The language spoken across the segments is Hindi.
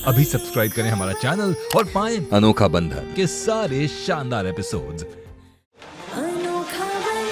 अभी सब्सक्राइब करें हमारा चैनल और पाएं अनोखा बंधन के सारे शानदार एपिसोड्स। अनोखा बंधन।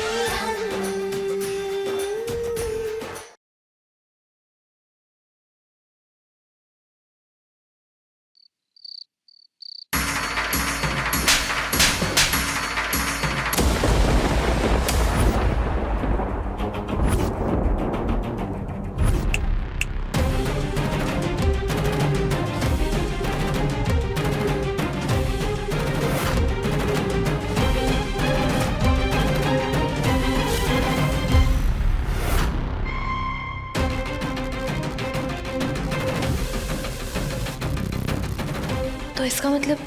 तो इसका मतलब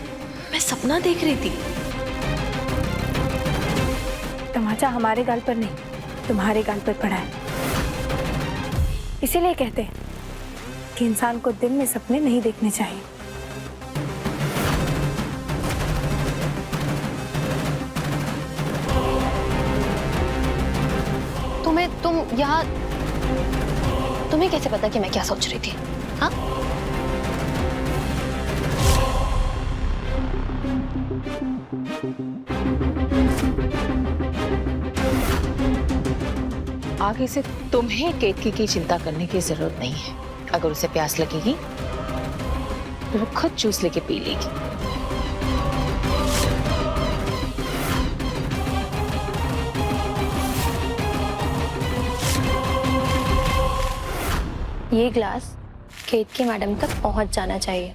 मैं सपना देख रही थी। तमाचा हमारे गाल पर नहीं, तुम्हारे गाल पर पड़ा है। इसीलिए कहते हैं कि इंसान को दिन में सपने नहीं देखने चाहिए। तुम्हें कैसे पता कि मैं क्या सोच रही थी? हाँ? आगे से तुम्हें केतकी की चिंता करने की जरूरत नहीं है। अगर उसे प्यास लगेगी तो वो खुद जूस लेके पी लेगी। ये ग्लास केतकी मैडम तक पहुंच जाना चाहिए।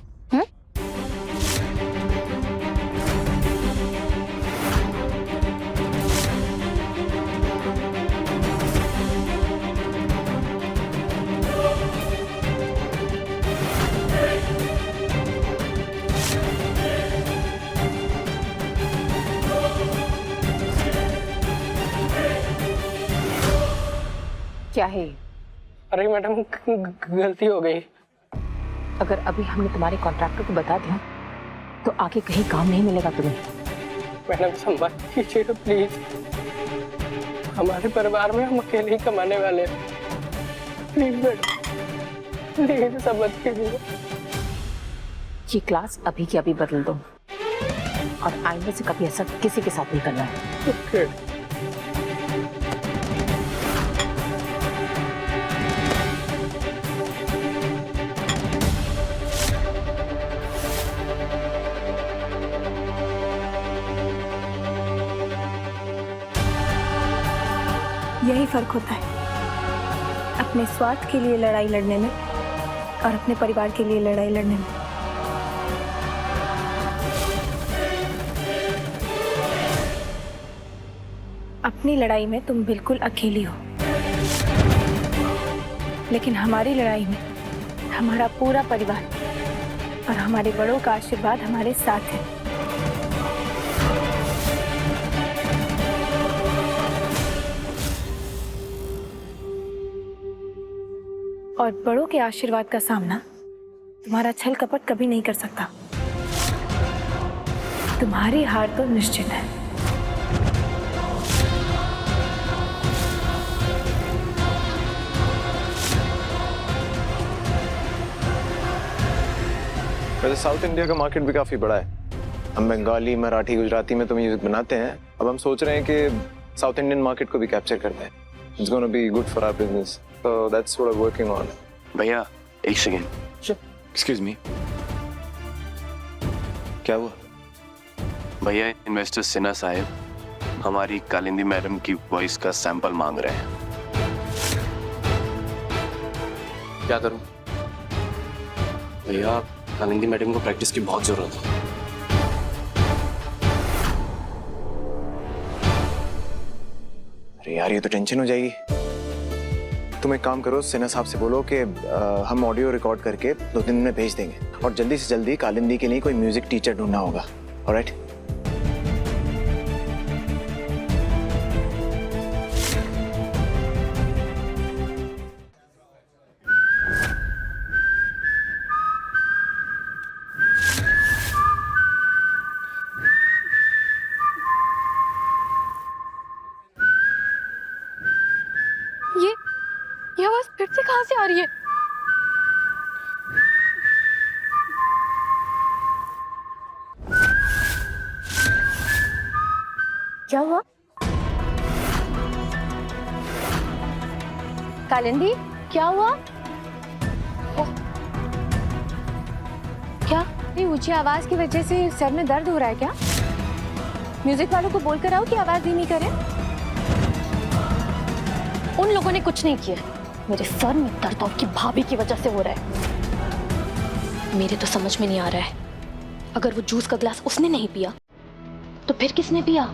क्या है? अरे मैडम गलती हो गई। अगर अभी हमने तुम्हारे कॉन्ट्रैक्टर को बता दिया तो आगे कहीं काम नहीं मिलेगा तुम्हें। मैडम संभाल कीजिएगा प्लीज। हमारे परिवार में हम अकेले ही कमाने वाले हैं। प्लीज मैडम, प्लीज ऐसा मत कीजिएगा। ये क्लास अभी की अभी बदल दो और आइंदा से कभी ऐसा किसी के साथ नहीं करना है। ओके। यही फर्क होता है अपने स्वार्थ के लिए लड़ाई लड़ने में और अपने परिवार के लिए लड़ाई लड़ने में। अपनी लड़ाई में तुम बिल्कुल अकेली हो, लेकिन हमारी लड़ाई में हमारा पूरा परिवार और हमारे बड़ों का आशीर्वाद हमारे साथ है। और बड़ों के आशीर्वाद का सामना तुम्हारा छल कपट कभी नहीं कर सकता। तुम्हारी हार तो निश्चित है। वैसे साउथ इंडिया का मार्केट भी काफी बड़ा है। हम बंगाली, मराठी, गुजराती में तो म्यूजिक बनाते हैं। अब हम सोच रहे हैं कि साउथ इंडियन मार्केट को भी कैप्चर करते हैं। It's going to be good for our business. So that's what I'm working on. भैया एक सेकेंड। Sure. Excuse me. क्या हुआ? भैया इन्वेस्टर सिन्हा साहब हमारी कालिंदी मैडम की वॉइस का सैंपल मांग रहे हैं। क्या करूं? भैया कालिंदी मैडम को प्रैक्टिस की बहुत जरूरत है। अरे यार, ये तो टेंशन हो जाएगी। तुम एक काम करो, सिन्हा साहब से बोलो कि हम ऑडियो रिकॉर्ड करके 2 दिन में भेज देंगे और जल्दी से जल्दी कालिंदी के लिए कोई म्यूजिक टीचर ढूंढना होगा। ऑलराइट? ये आवाज फिर से कहां से आ रही है? क्या हुआ? कालिंदी, क्या हुआ? क्या ये ऊंची आवाज की वजह से सर में दर्द हो रहा है क्या? म्यूजिक वालों को बोल कर आओ कि आवाज धीमी करें। उन लोगों ने कुछ नहीं किया, मेरे सर में दर्द आपकी भाभी की वजह से हो रहा है। मेरे तो समझ में नहीं आ रहा है, अगर वो जूस का गिलास उसने नहीं पिया तो फिर किसने पिया?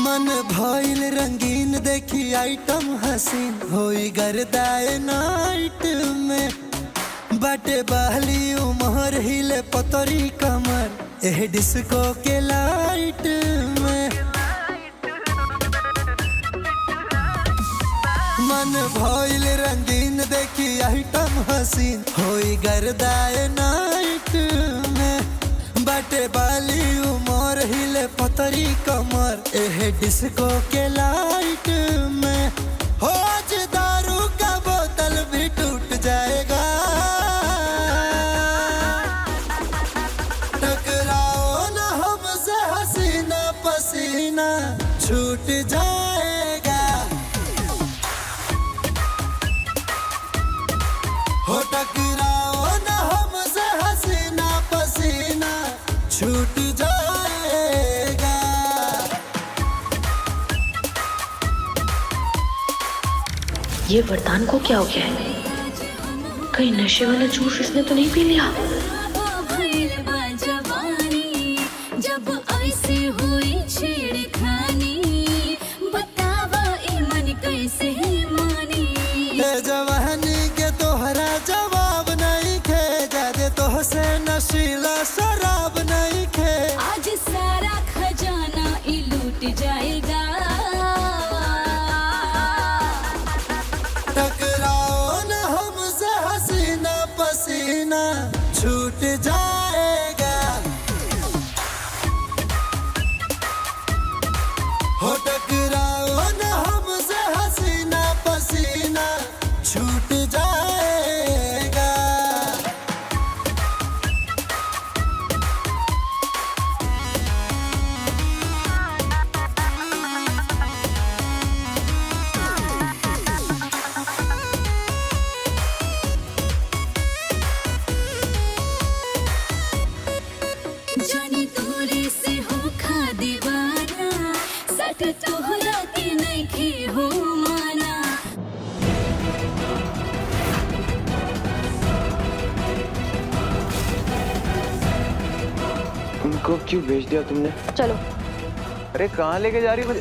मन भइल रंगीन देखी आइटम हसीन होई गर्दाए नाइट में बाटे बहली उमर हिले पतरी कमर एह डिस्को के लाइट में। मन भइल रंगीन देखी आइटम हसीन होई गर्दाए नाइट में बाटे बाली उमर हिले पतरी कमर एह डिस्को के लाइट में। हो आज दारू का बोतल भी टूट जाएगा, टकराओ ना हमसे हसीना पसीना छूट जाएगा। हो टकराओ ना हमसे हसीना पसीना छूट जाएगा। ये वरदान को क्या हो गया है? कहीं नशे वाला जूस इसने तो नहीं पी लिया? जब ऐसे हुई छेड़खानी बतावा ए मन कैसे मानी। जवानी के तोहरा जवाब नहीं खे जादे तोहसे नशीला शराब नहीं खे। आज सारा खजाना ही लूट जाएगा। टकराओ न हमसे हसीना पसीना छूट जाएगा। हो टकराओ न हमसे हसीना पसीना छूट जाएगा। जाने तोरे से हो खा दीवाना सट तोहरा के नहीं हो माना। उनको क्यों भेज दिया तुमने? चलो। अरे कहाँ लेके जा रही हो?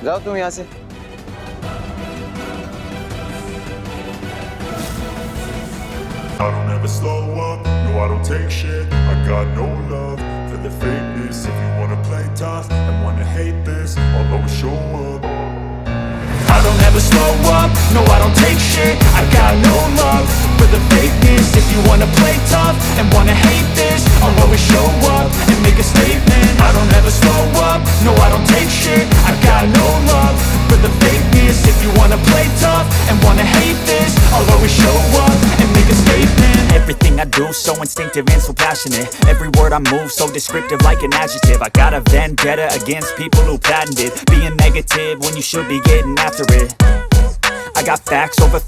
जाओ तुम यहाँ से। I don't ever slow up, no I don't take shit. I got no love for the fakeness. If you wanna play tough and wanna hate this, I'll always show up. I don't ever slow up, no I don't take shit. I got no love for the fakeness. If you wanna play tough and wanna hate this, I'll always show up and make a statement. I don't ever slow up, no I don't take shit. I got no love for the fakeness. If you wanna play tough and wanna hate this, I'll always show up and make a statement. Everything I do so instinctive and so passionate. Every word I move so descriptive like an adjective. I got a vendetta against people who patented being negative when you should be getting after it. I got facts over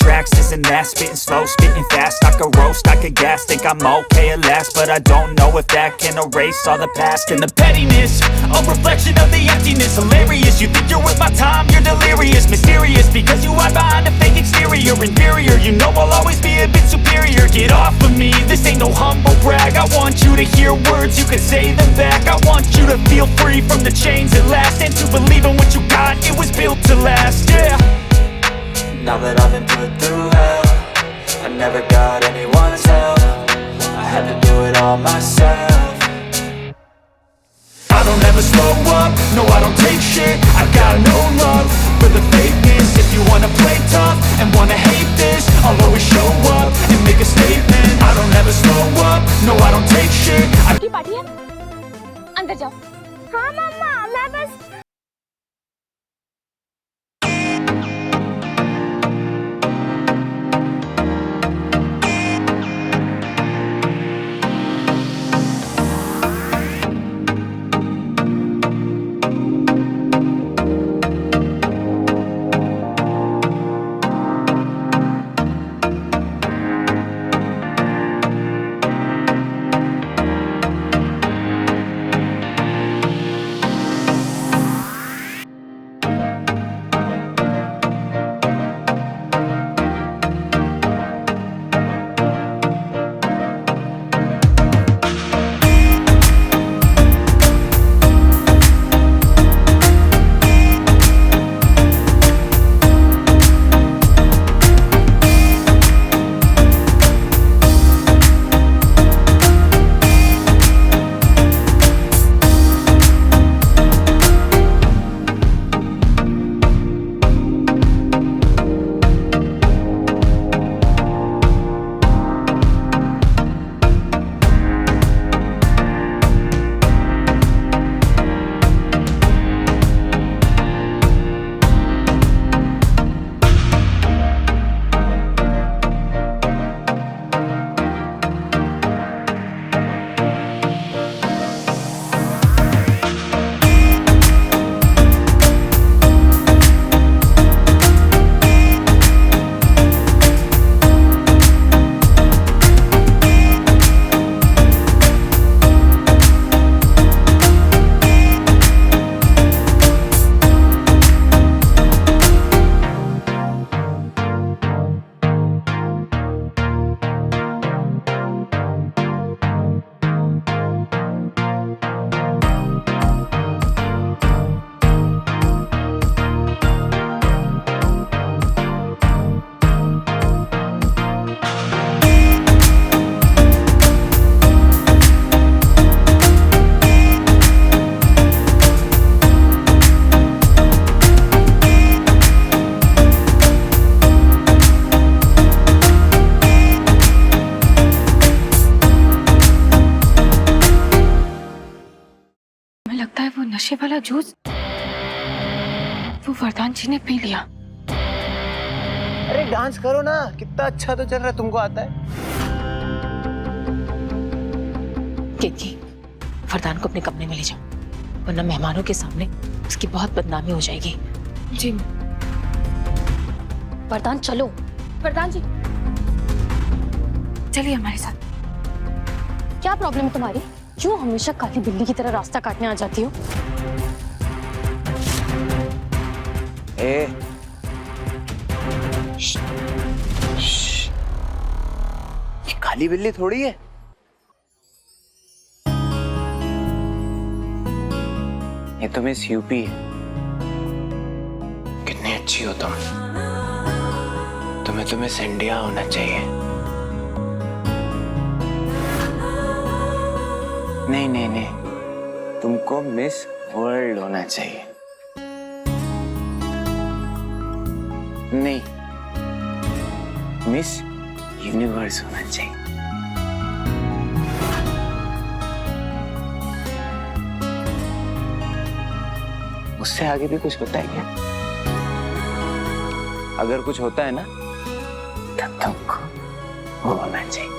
tracks, this and that. Spitting slow, spitting fast. I could roast, I could gas. Think I'm okay at last, but I don't know if that can erase all the past. And the pettiness, a reflection of the emptiness. Hilarious, you think you're worth my time, you're delirious. Mysterious, because you hide behind a fake exterior. Inferior, you know I'll always be a bit superior. Get off of me, this ain't no humble brag. I want you to hear words, you can say them back. I want you to feel free from the chains at last, and to believe in what you got, it was built to last, yeah. Now Now that I've been put through hell, I never got anyone's help. I had to do it all myself. I don't ever slow up, no I don't take shit. I got no love for the fakeness. If you wanna play tough and wanna hate this, I'll always show up and make a statement. I don't ever slow up, no I don't take shit. की पार्टी है? अंदर जाओ। हाँ मम्मा, मैं बस लगता है वो नशे वाला जूस वो वरदान जी ने पी लिया। अरे डांस करो ना, कितना अच्छा तो चल रहा है, तुमको आता है। केतकी, वरदान को अपने कमरे में ले जाओ, वरना मेहमानों के सामने उसकी बहुत बदनामी हो जाएगी। जी वरदान चलो। वरदान जी चलिए हमारे साथ। क्या प्रॉब्लम है तुम्हारी? क्यों हमेशा काली बिल्ली की तरह रास्ता काटने आ जाती हो? ए ये काली बिल्ली थोड़ी है, ये तो मिस यूपी है। कितनी अच्छी हो तुम, तुम्हें तो मिस इंडिया होना चाहिए। नहीं नहीं नहीं, तुमको मिस वर्ल्ड होना चाहिए। नहीं, मिस यूनिवर्स होना चाहिए। उससे आगे भी कुछ होता है क्या? अगर कुछ होता है ना, तब तुमको वो होना चाहिए।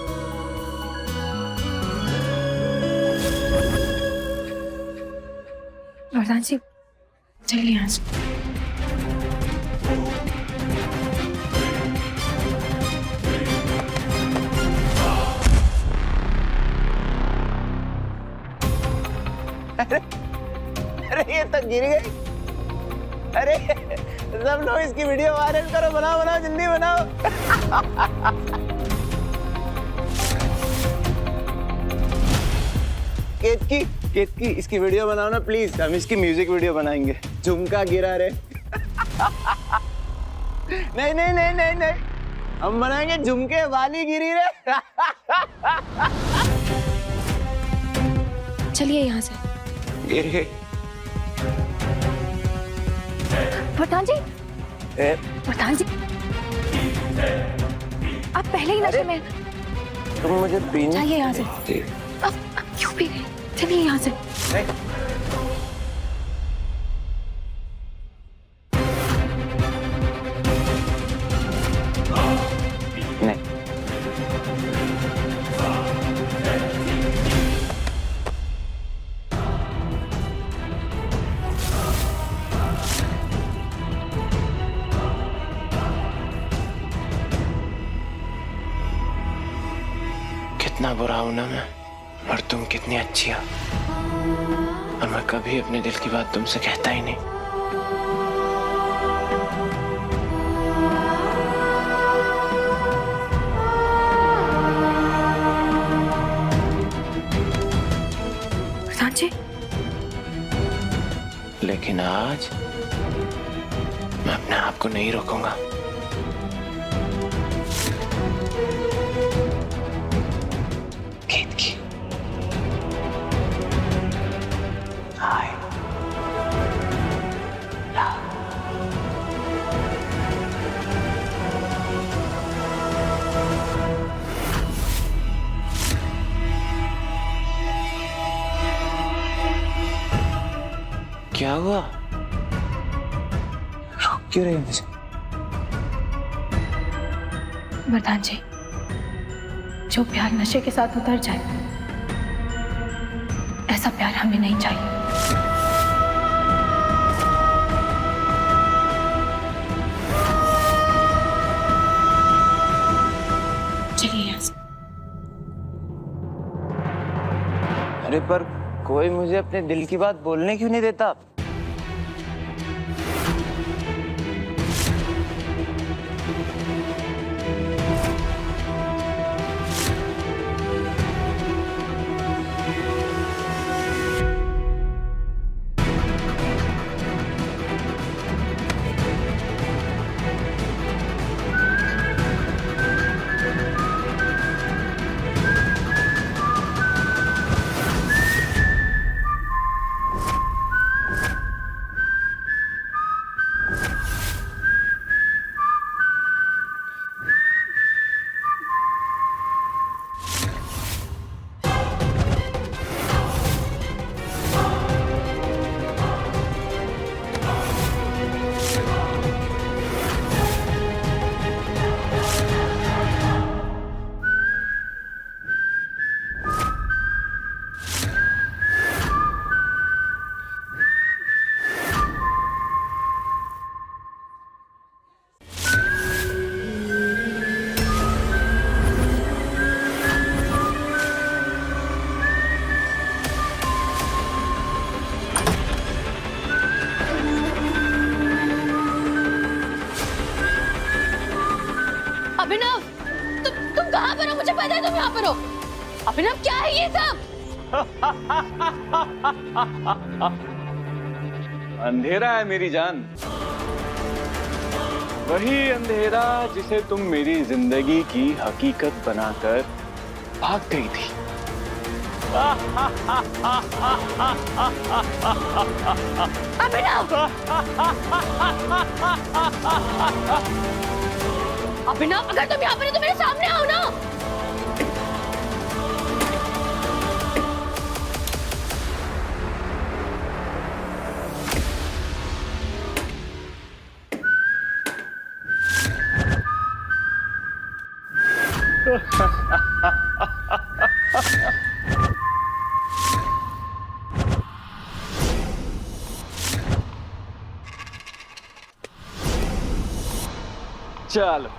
वरदान जी चलिए यहाँ से। अरे ये तो गिर गई। अरे सब लोग इसकी वीडियो वायरल करो, बनाओ बनाओ जल्दी बनाओ। केतकी इसकी वीडियो बनाओ ना प्लीज, हम इसकी म्यूजिक वीडियो बनाएंगे। झुमका गिरा रे। नहीं नहीं नहीं नहीं नहीं, हम बनाएंगे झुमके वाली गिरी रे। चलिए यहाँ से। ये प्रधान जी, प्रधान जी, आप पहले ही नशे में। तुम मुझे पीने जाइए यहाँ से। अब क्यों पी गए? चलिए यहाँ से। नहीं, कितना बुरा हूं ना मैं, और तुम कितनी अच्छी हो, और मैं कभी अपने दिल की बात तुमसे कहता ही नहीं। प्रधान जी, लेकिन आज मैं अपने आप को नहीं रोकूंगा। केतकी, हाय, क्या हुआ? क्यों रही मुझे? प्रधान जी, जो प्यार नशे के साथ उतर जाए, ऐसा प्यार हमें नहीं चाहिए। चलिए यहाँ से। अरे पर कोई मुझे अपने दिल की बात बोलने क्यों नहीं देता? अभिनव, तुम कहाँ पर हो? मुझे पता है तुम यहाँ पर हो। अभिनव, क्या है ये सब? अंधेरा है मेरी जान, वही अंधेरा जिसे तुम मेरी जिंदगी की हकीकत बनाकर भाग गई थी। अभिनव! अभिनव, अगर तुम यहाँ पर हो तो मेरे सामने आओ ना। चलो,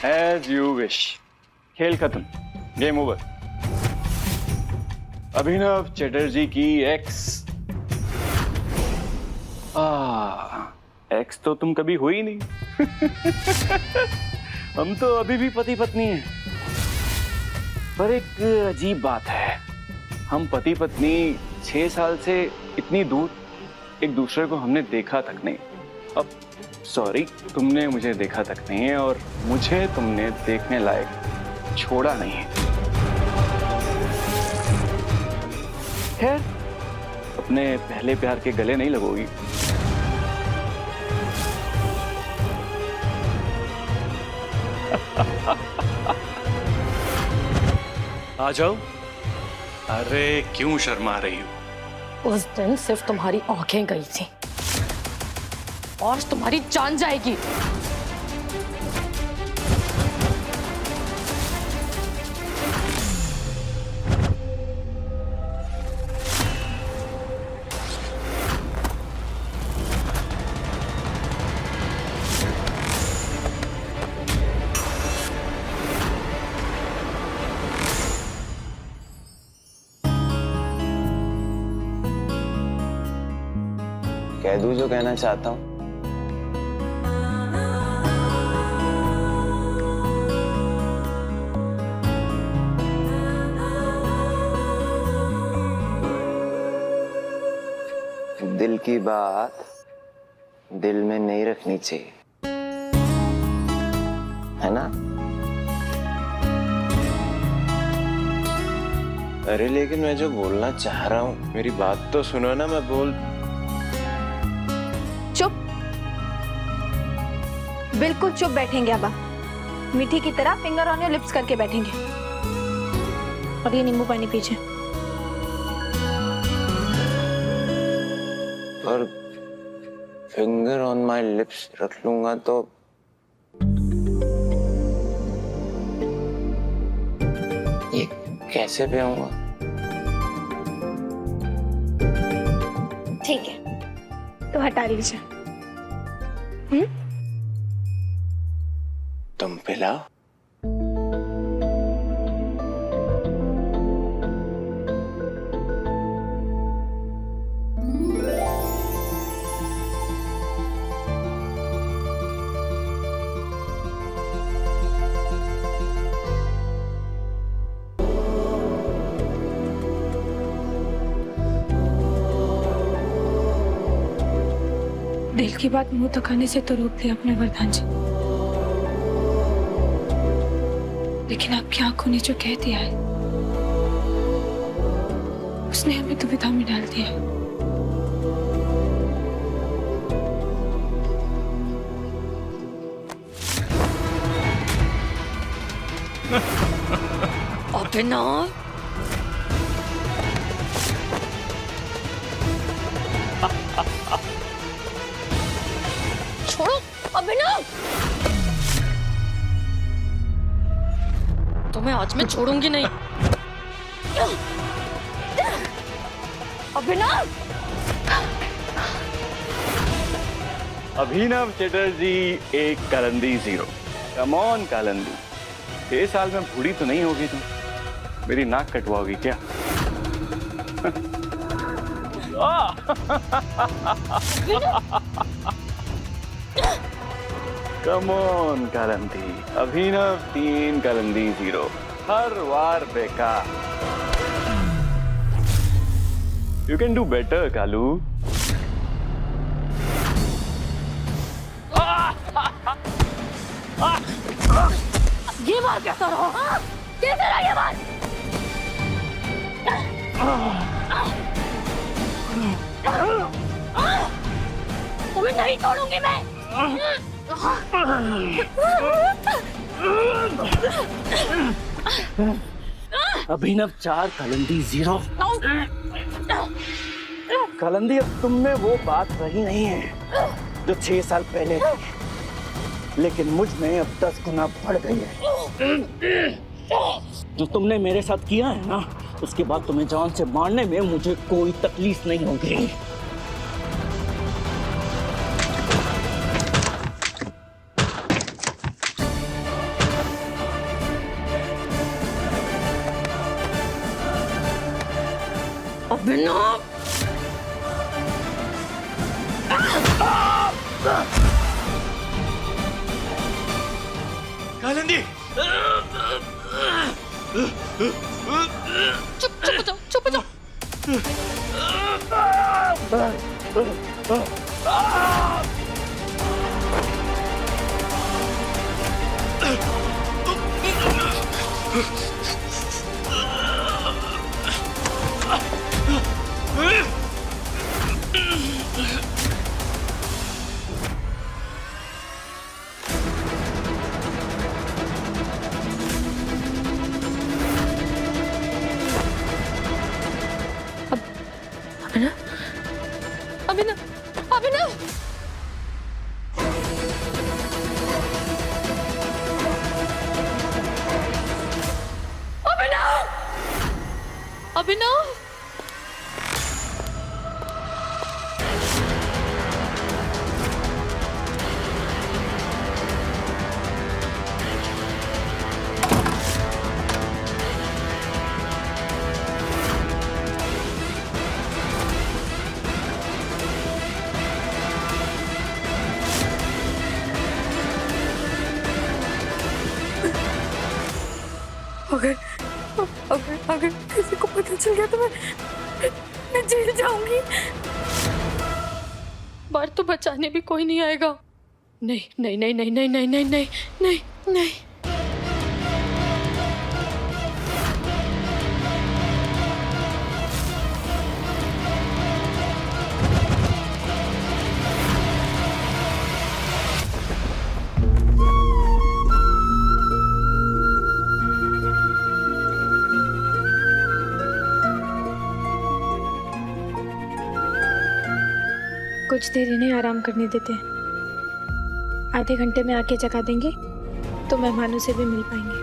एज यू विश। खेल खत्म, गेम ओवर। अभिनव चटर्जी की एक्स। एक्स तो तुम कभी हुई नहीं। हम तो अभी भी पति पत्नी हैं। पर एक अजीब बात है, हम पति पत्नी 6 साल से इतनी दूर, एक दूसरे को हमने देखा तक नहीं। अब सॉरी, तुमने मुझे देखा तक नहीं है और मुझे तुमने देखने लायक छोड़ा नहीं है। खैर, अपने पहले प्यार के गले नहीं लगोगी। आ जाओ। अरे क्यों शर्मा रही हो? उस दिन सिर्फ तुम्हारी आंखें गई थी, आज तुम्हारी जान जाएगी। कह दूं जो कहना चाहता हूं? दिल की बात दिल में नहीं रखनी चाहिए, है ना? अरे लेकिन मैं जो बोलना चाह रहा हूं, मेरी बात तो सुनो ना। मैं बोल चुप, बिल्कुल चुप बैठेंगे अब आप। मीठी की तरह फिंगर ऑन योर लिप्स करके बैठेंगे और ये नींबू पानी पीजिए। और फिंगर ऑन माय लिप्स रख लूंगा तो ये कैसे पियूंगा? ठीक है, तो हटा लीजिए। तुम पिलाओ। दिल की बात मुंह तक आने से तो रोक दिया अपने वरदान जी, लेकिन आपकी आंखों ने जो कह दिया है उसने हमें दुविधा में डाल दिया है। अभिनव, छोड़ो अभिनव, तुम्हें आज मैं छोड़ूंगी नहीं। अभिनव, अभिनव चटर्जी एक कालिंदी 0। कम ऑन कालिंदी, 6 साल में बूढ़ी तो नहीं होगी तुम? मेरी नाक कटवाओगी क्या? कम ऑन कालिंदी, अभिनव 3 कालिंदी 0, हर वार बेकार। You can do better Kalu. ये बात कैसा रहा? कैसे रहा ये बात? तुम्हें नहीं छोड़ूंगी मैं। अभिनव 4 कालिंदी 0। कालिंदी, अब तुम में वो बात रही नहीं है जो 6 साल पहले थी, लेकिन मुझ में अब 10 गुना बढ़ गई है। जो तुमने मेरे साथ किया है ना, उसके बाद तुम्हें जान से मारने में मुझे कोई तकलीफ नहीं होगी। अभिनव, कालिंदी, चुप चुप जाओ, चुप जाओ। अभिनव, अभिनव, अभिनव, अभिनव, अगर किसी को पता चल गया तो मैं जेल जाऊंगी। बाहर तो बचाने भी कोई नहीं आएगा। नहीं नहीं नहीं नहीं नहीं नहीं नहीं नहीं नहीं नहीं। कुछ देर इन्हें आराम करने देते हैं। आधे घंटे में आके जगा देंगे तो मेहमानों से भी मिल पाएंगे।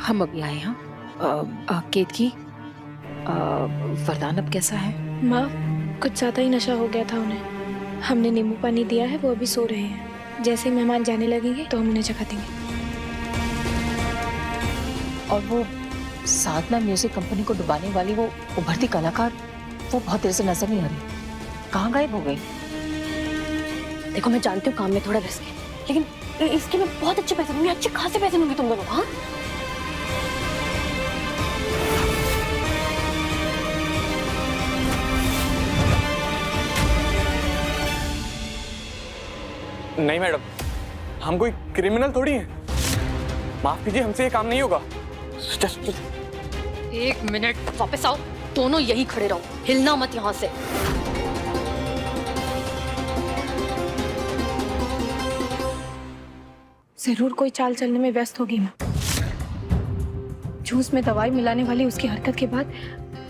हम अभी आए हैं। केतकी, वरदान अब कैसा है? माँ, कुछ ज़्यादा ही नशा हो गया था उन्हें। हमने नींबू पानी दिया है, वो अभी सो रहे हैं। जैसे ही मेहमान जाने लगेंगे तो हम उन्हें जगा देंगे। और वो साधना म्यूजिक कंपनी को डुबाने वाली वो उभरती कलाकार, वो बहुत देर से नजर नहीं आ रही। कहाँ गायब हो गई? देखो, मैं जानती हूँ काम में थोड़ा रिस्क है, लेकिन इसके मैं बहुत अच्छे पैसे दूंगी, अच्छे खासे पैसे दूंगी तुम दोनों को। हाँ, नहीं मैडम, हम कोई क्रिमिनल थोड़ी हैं। माफ कीजिए, हमसे ये काम नहीं होगा। एक मिनट, वापस आओ। दोनों यहीं खड़े रहो, हिलना मत यहाँ से। जरूर कोई चाल चलने में व्यस्त होगी माँ। जूस में दवाई मिलाने वाली उसकी हरकत के बाद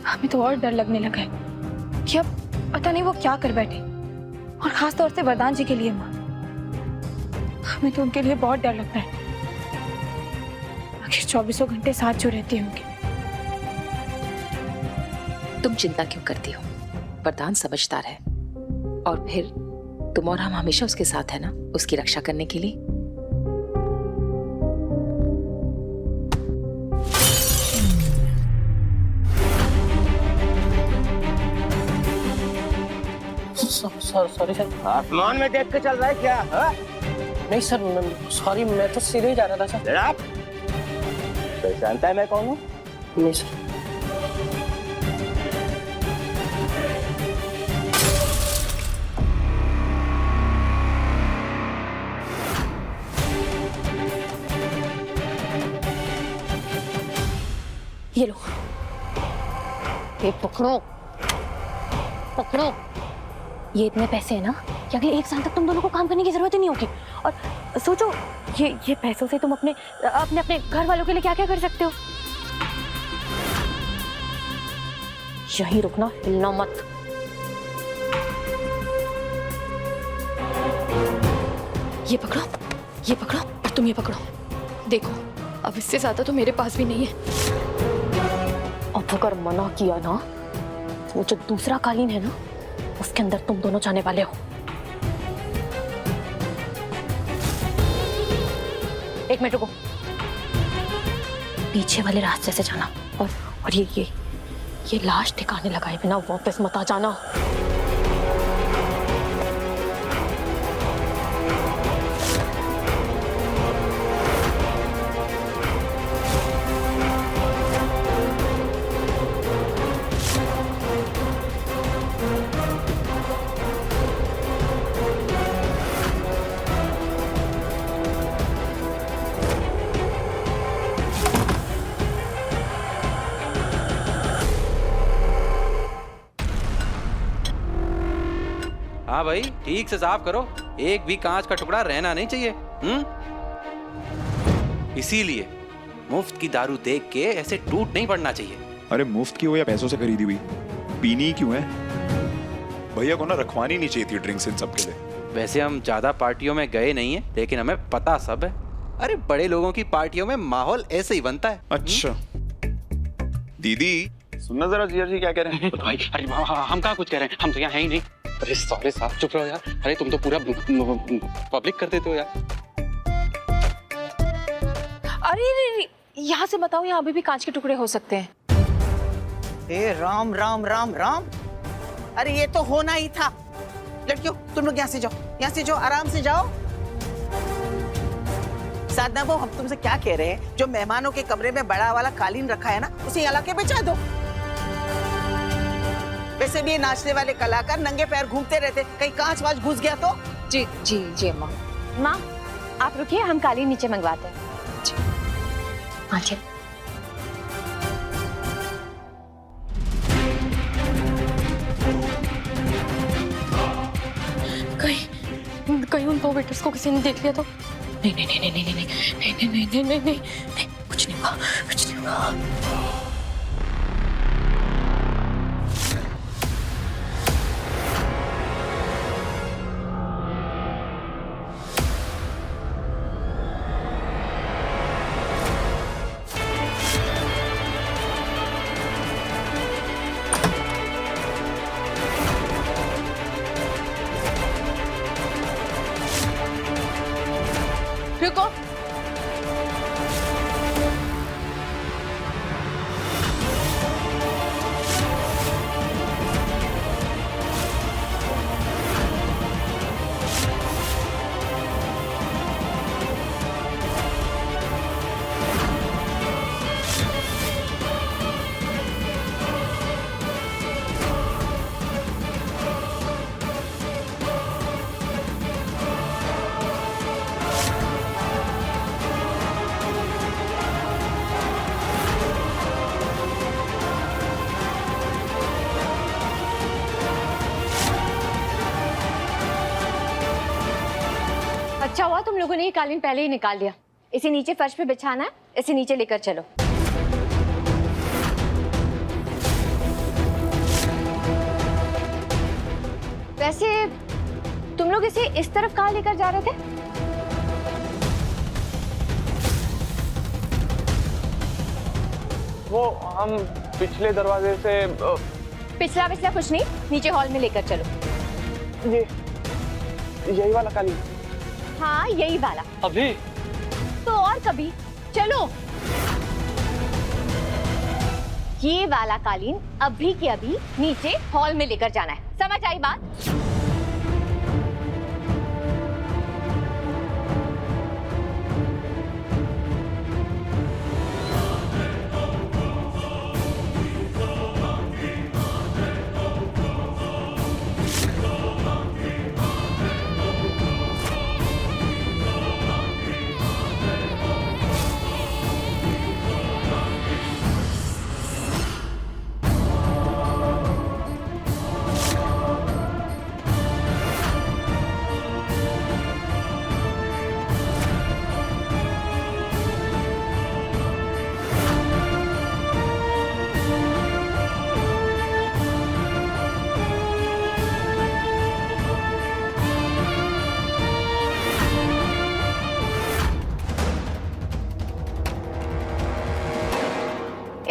हमें तो और डर लगने लगा है कि अब पता नहीं वो क्या कर बैठे। और खास तौर से वरदान जी के लिए माँ, हमें तो उनके लिए बहुत डर लगता है। आखिर 24 घंटे साथ जो रहते होंगे। तुम चिंता क्यों करती हो? वरदान समझदार है, और फिर तुम और हम हमेशा उसके साथ है ना, उसकी रक्षा करने के लिए। Sorry sir. आसमान में देख के चल रहा है क्या? हा? नहीं सर, सॉरी, मैं तो सीधे ही जा रहा था सर। आप पहचानता है मैं कौन हूँ? नहीं सर। ये लो, ये पकड़ो, पकड़ो। ये इतने पैसे हैं ना कि अगले 1 साल तक तुम दोनों को काम करने की जरूरत ही नहीं होगी। और सोचो, ये पैसों से तुम अपने घर वालों के लिए क्या क्या कर सकते हो। यहीं रुकना, हिलना मत। ये पकड़ो, ये पकड़ो, और तुम ये पकड़ो। देखो, अब इससे ज्यादा तो मेरे पास भी नहीं है। अब अगर मना किया ना, वो जो दूसरा कालीन है ना, उसके अंदर तुम दोनों जाने वाले हो। एक मिनट रुको, पीछे वाले रास्ते से जाना, और ये लाश ठिकाने लगाए बिना वापस मत आ जाना। हाँ भाई, ठीक से साफ करो, एक भी कांच का टुकड़ा रहना नहीं चाहिए। इसीलिए मुफ्त की दारू देख के ऐसे टूट नहीं पड़ना चाहिए। अरे मुफ्त की हो या पैसों से खरीदी हुई, पीनी क्यों है? भैया को ना रखवानी नहीं चाहिए थी ड्रिंक्स इन सब के लिए। वैसे हम ज्यादा पार्टियों में गए नहीं है, लेकिन हमें पता सब है। अरे बड़े लोगों की पार्टियों में माहौल ऐसे ही बनता है। अच्छा दीदी सुनना जरा, जिया जी क्या कह रहे हैं? भाई अरे हम कहाँ कुछ कह रहे हैं, हम तो यहाँ है ही नहीं। अरे सॉरी साहब, चुप रहो यार। अरे तुम तो पूरा पब्लिक कर देते हो यार। अरे यहाँ से बताओ, यहाँ अभी भी कांच के टुकड़े हो सकते हैं। ए राम राम राम राम, अरे ये तो होना ही था। लड़कियों तुम लोग यहाँ से जाओ, यहाँ से जाओ, आराम से जाओ। साधना वो, हम तुमसे क्या कह रहे हैं, जो मेहमानों के कमरे में बड़ा वाला कालीन रखा है ना, उसे यहाँ लाके बिछा दो। वैसे भी ये नाचने वाले कलाकार नंगे पैर घूमते रहते, कहीं कांच वाच घुस गया तो। जी जी जी माँ। माँ आप रुकिए, हम कालीन नीचे मंगवाते हैं। हाँ जी। कहीं उन 2 वेटर्स को किसी ने देख लिया तो? नहीं नहीं नहीं नहीं नहीं नहीं नहीं नहीं नहीं नहीं नहीं, कुछ नहीं हुआ, कुछ नहीं हुआ। रुको, अच्छा हुआ तुम लोगों ने ये कालीन पहले ही निकाल लिया। इसे नीचे फर्श पे बिछाना है, इसे नीचे लेकर चलो। वैसे तुम लोग इसे इस तरफ कहाँ लेकर जा रहे थे? वो हम पिछले दरवाजे से पिछला कुछ नहीं, नीचे हॉल में लेकर चलो। यही वाला कालीन? हाँ यही वाला। अभी? तो और कभी? चलो। ये वाला कालीन अभी के अभी नीचे हॉल में लेकर जाना है, समझ आई बात?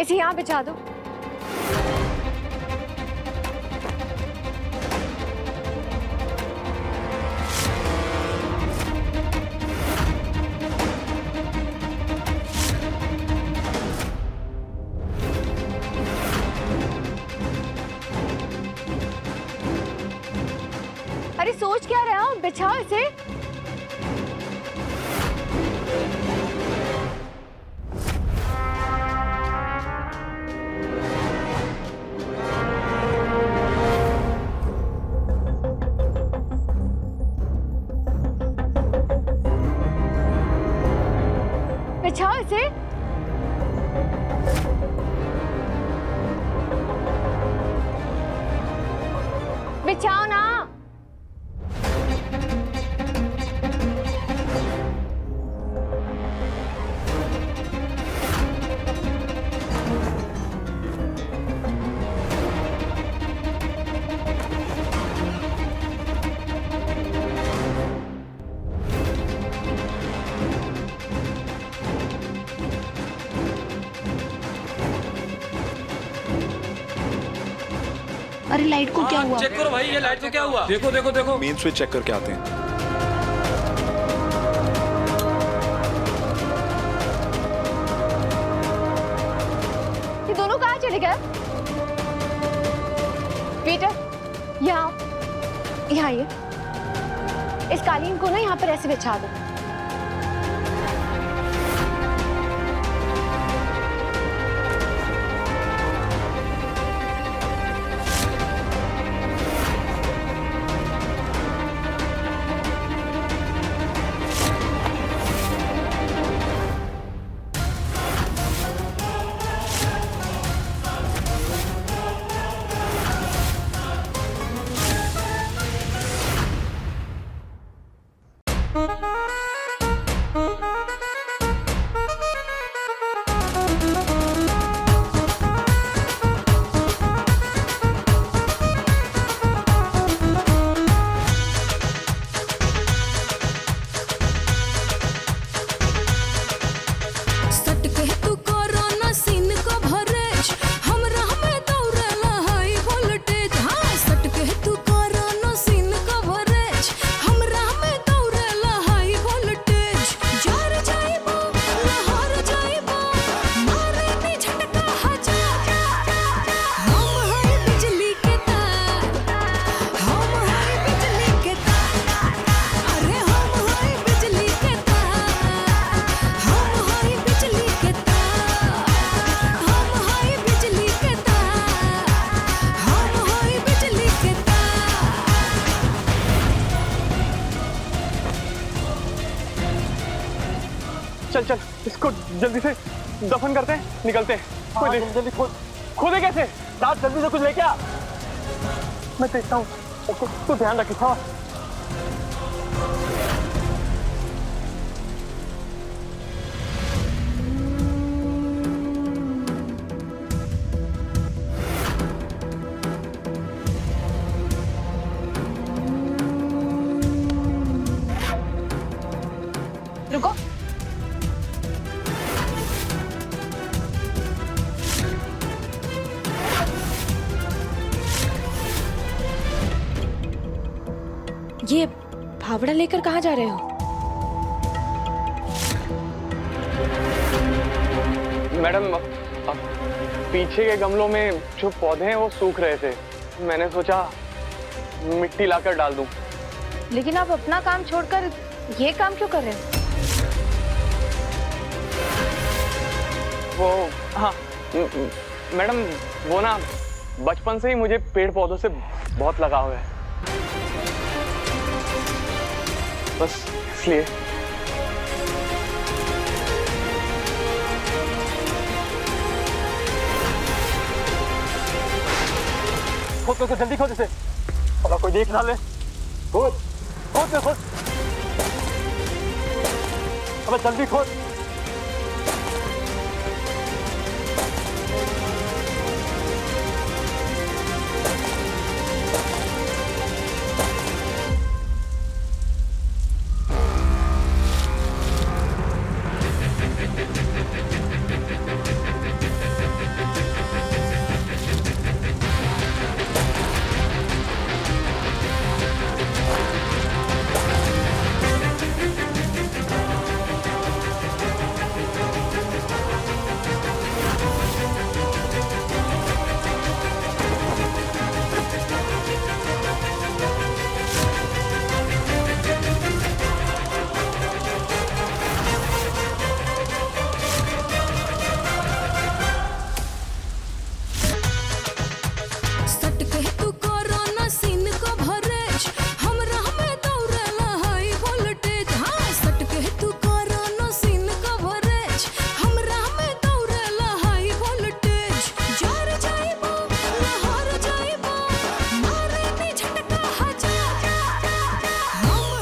इसे यहाँ बिछा दो। अरे सोच क्या रहे हो, बिछाओ इसे। बिछाओ इसे। बिछाओ ना। अरे लाइट को क्या हुआ? चेक करो भाई, ये लाइट को क्या हुआ? देखो देखो देखो। मेन स्विच चेक करके आते हैं। ये दोनों कहाँ चले गए? पीटर, यहाँ आइए। इस कालीन को ना यहाँ पर ऐसे बिछा दो। चल इसको जल्दी से दफन करते हैं, निकलते हैं। कोई जल्दी खोदे कैसे? दाद जल्दी से कुछ लेके आ। मैं देखता हूँ, तो ध्यान रखिए। हाँ ये फावड़ा लेकर कहाँ जा रहे हो? मैडम, पीछे के गमलों में जो पौधे हैं वो सूख रहे थे, मैंने सोचा मिट्टी लाकर डाल दूं। लेकिन आप अपना काम छोड़कर ये काम क्यों कर रहे हो? वो हाँ मैडम, वो ना बचपन से ही मुझे पेड़ पौधों से बहुत लगाव है, बस इसलिए। खोद जल्दी खोद इसे, अगर कोई देख ना ले। खोद खोद खोद, अबे जल्दी खोद।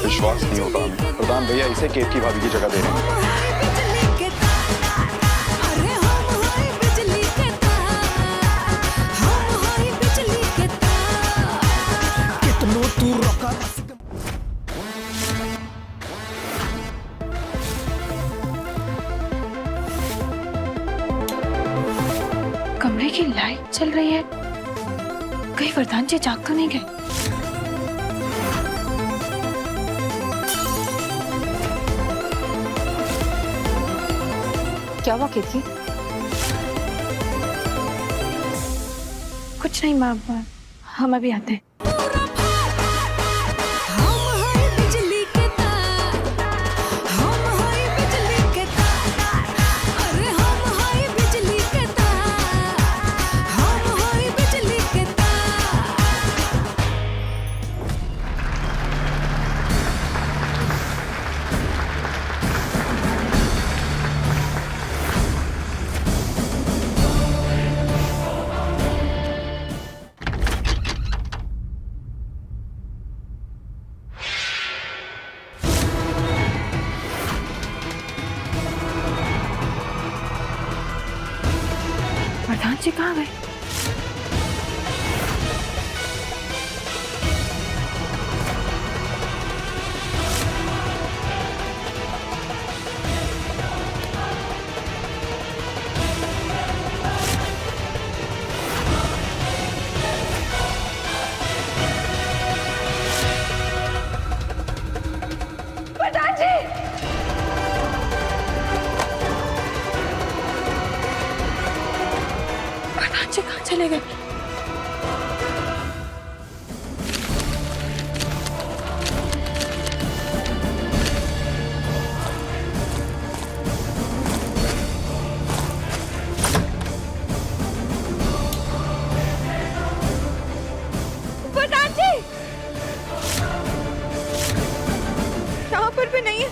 विश्वास नहीं होता हमें। प्रधान भैया इसे केत की भाभी की जगह दे रहे हैं। कमरे की लाइट चल रही है, कहीं वरदान जी जाग तो नहीं गए? क्या हुआ केतकी? कुछ नहीं माँ, हम अभी आते हैं। वरदान जी कहाँ गए? वरदान जी! वरदान जी कहाँ चले गए? वरदान जी! यहाँ पर भी नहीं है।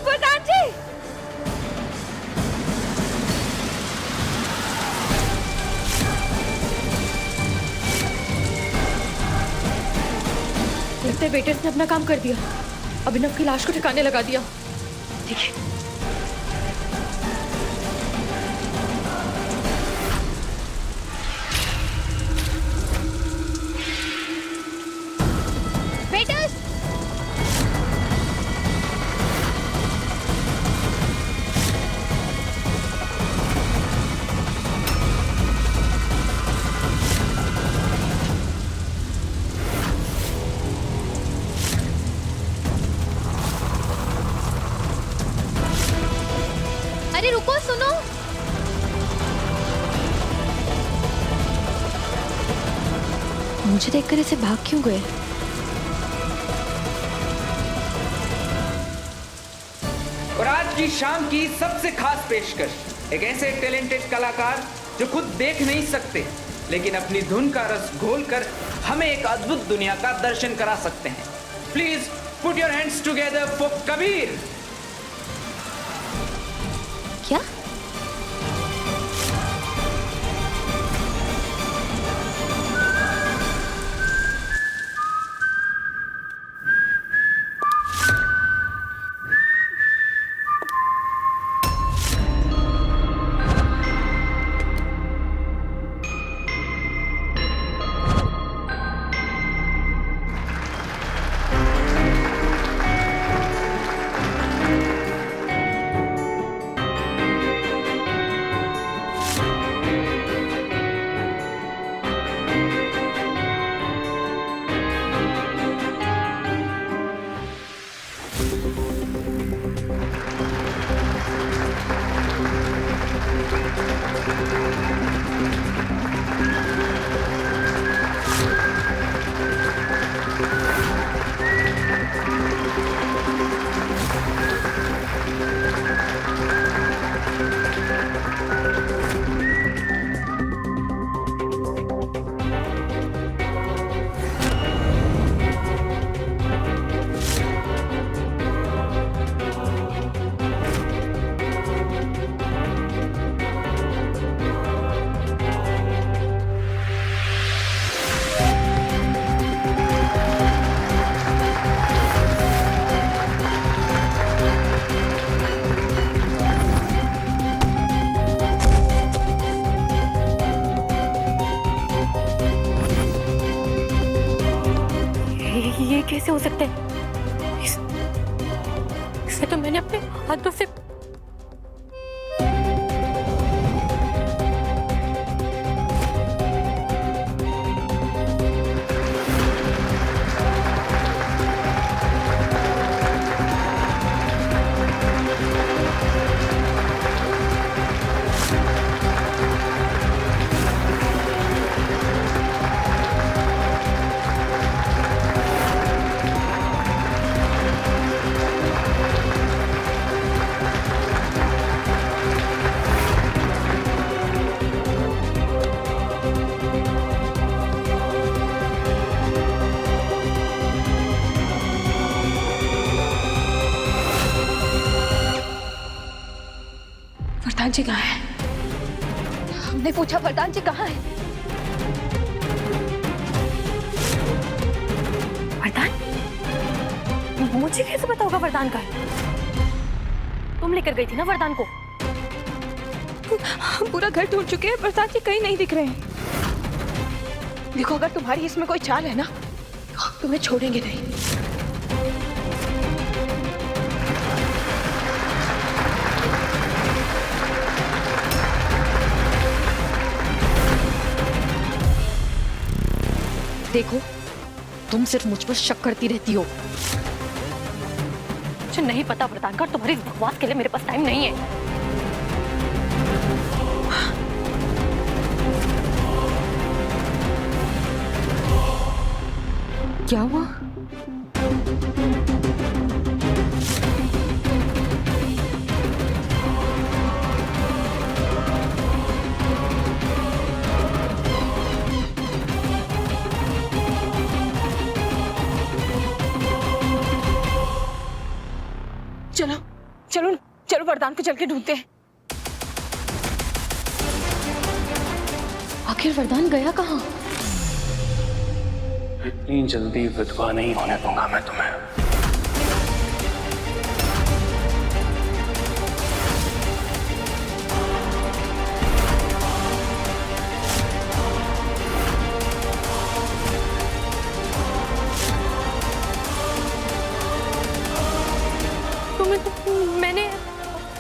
वरदान जी! लगता है वेटर्स ने अपना काम कर दिया, अभिनव की लाश को ठिकाने लगा दिया। देखिए, वेटर्स! मुझे देखकर ऐसे भाग क्यों गए? और आज की शाम की सबसे खास पेशकश, एक ऐसे टैलेंटेड कलाकार जो खुद देख नहीं सकते लेकिन अपनी धुन का रस घोलकर हमें एक अद्भुत दुनिया का दर्शन करा सकते हैं। Please put your hands together for Kabir. क्या? ये कैसे हो सकता है? इसे तो मैंने अपने हाथों से वरदान जी कहाँ है? हमने पूछा वरदान जी कहाँ है? वरदान? मुझे कैसे पता होगा वरदान का है? तुम लेकर गई थी ना वरदान को? हम पूरा घर ढूंढ चुके हैं, वरदान जी कहीं नहीं दिख रहे हैं। देखो, अगर तुम्हारी इसमें कोई चाल है ना, तो तुम्हें छोड़ेंगे नहीं। देखो, तुम सिर्फ मुझ पर शक करती रहती हो। मुझे नहीं पता वरदान का, तुम्हारी इस बकवास के लिए मेरे पास टाइम नहीं है। क्या हुआ? चलो चलो चलो, वरदान को चल के ढूंढते हैं। आखिर वरदान गया कहाँ? इतनी जल्दी विधवा नहीं होने दूंगा मैं तुम्हें।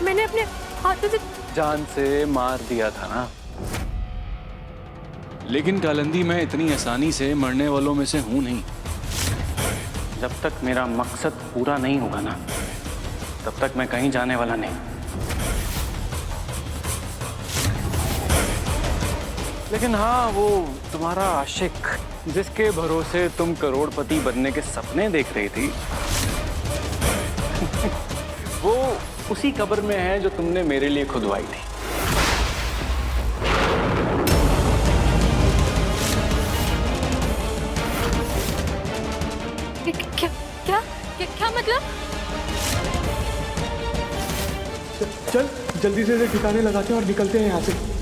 मैंने अपने हाथों से जान से मार दिया था ना। लेकिन कालिंदी, मैं इतनी आसानी से मरने वालों में से हूं नहीं। जब तक मेरा मकसद पूरा नहीं होगा ना, तब तक मैं कहीं जाने वाला नहीं। लेकिन हाँ, वो तुम्हारा आशिक जिसके भरोसे तुम करोड़पति बनने के सपने देख रही थी वो उसी कब्र में है जो तुमने मेरे लिए खुदवाई थी। क्या मतलब? चल जल्दी से ठिकाने लगाते हैं और निकलते हैं यहाँ से।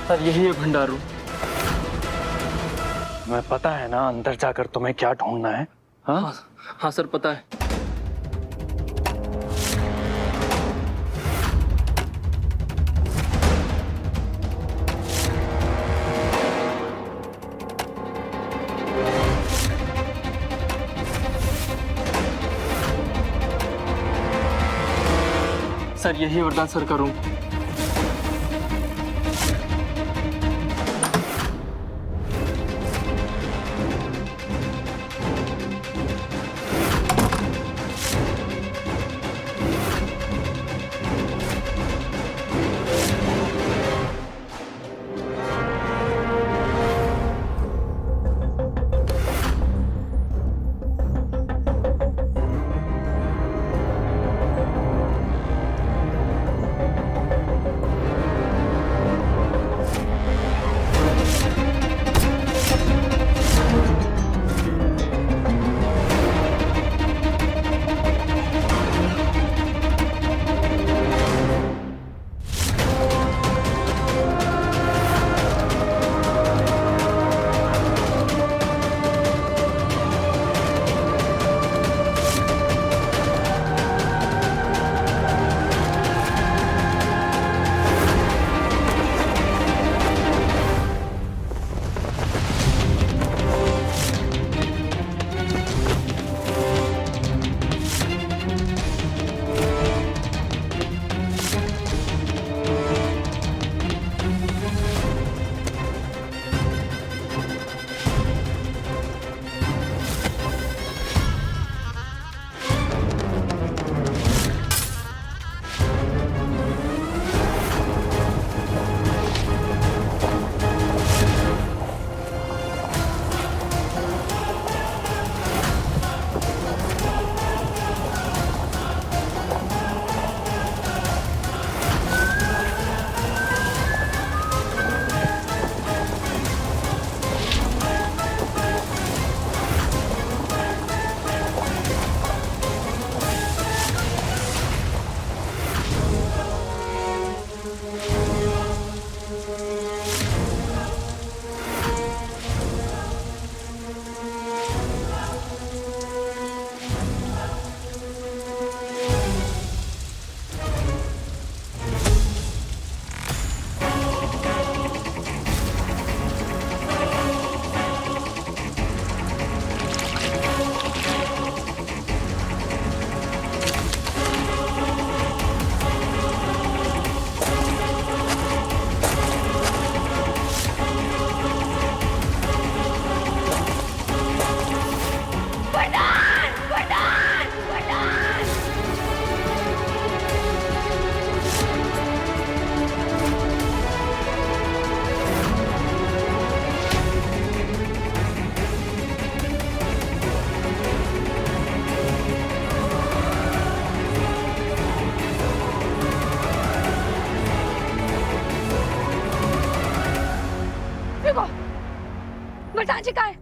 सर यही है भंडार रूम। मैं पता है ना अंदर जाकर तुम्हें क्या ढूंढना है। हाँ हाँ सर पता है। सर यही है वरदान सर का रूम। वरदान जी कहाँ है?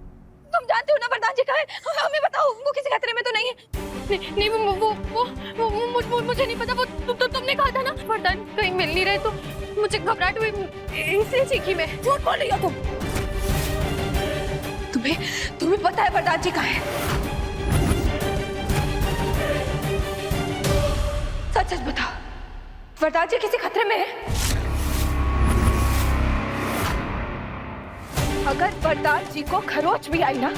तुम जानते हो ना वरदान जी कहाँ है? हमें बताओ, वो किसी खतरे में तो नहीं है? नहीं वो मुझे नहीं पता। वो तुमने कहा था ना वरदान कहीं मिल नहीं रहे, तो मुझे घबराहट हुई, इसलिए चीखी मैं। झूठ बोल रही हो तुम। तुम्हें पता है वरदान जी कहाँ है? सच सच बताओ, वरदान जी किसी खतरे में है? अगर वरदान जी को खरोच भी आई ना,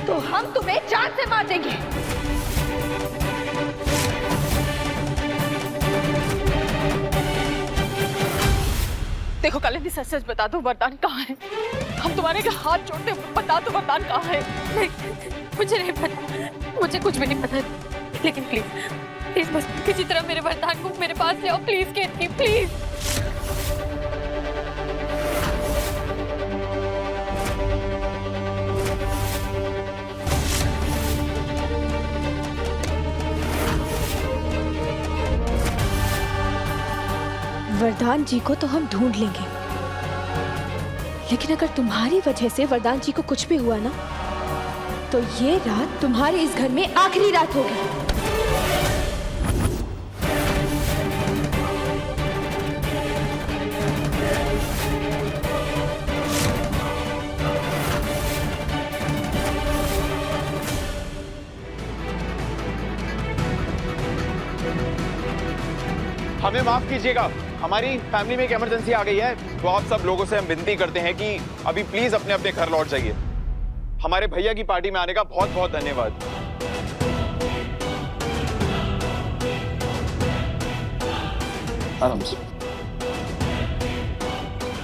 तो हम तुम्हें जान से मार देंगे। देखो कालिंदी, सच सच बता दो वरदान कहाँ है? हम तुम्हारे हाथ जोड़ते, बता दो वरदान कहाँ है? नहीं, मुझे नहीं पता, मुझे कुछ भी नहीं पता। लेकिन प्लीज बस किसी तरह मेरे वरदान को मेरे पास ले आओ, प्लीज केतकी, प्लीज। वरदान जी को तो हम ढूंढ लेंगे, लेकिन अगर तुम्हारी वजह से वरदान जी को कुछ भी हुआ ना, तो ये रात तुम्हारे इस घर में आखिरी रात होगी। हमें माफ कीजिएगा, हमारी फैमिली में एक इमरजेंसी आ गई है, तो आप सब लोगों से हम विनती करते हैं कि अभी प्लीज अपने अपने घर लौट जाइए। हमारे भैया की पार्टी में आने का बहुत बहुत धन्यवाद। आराम से।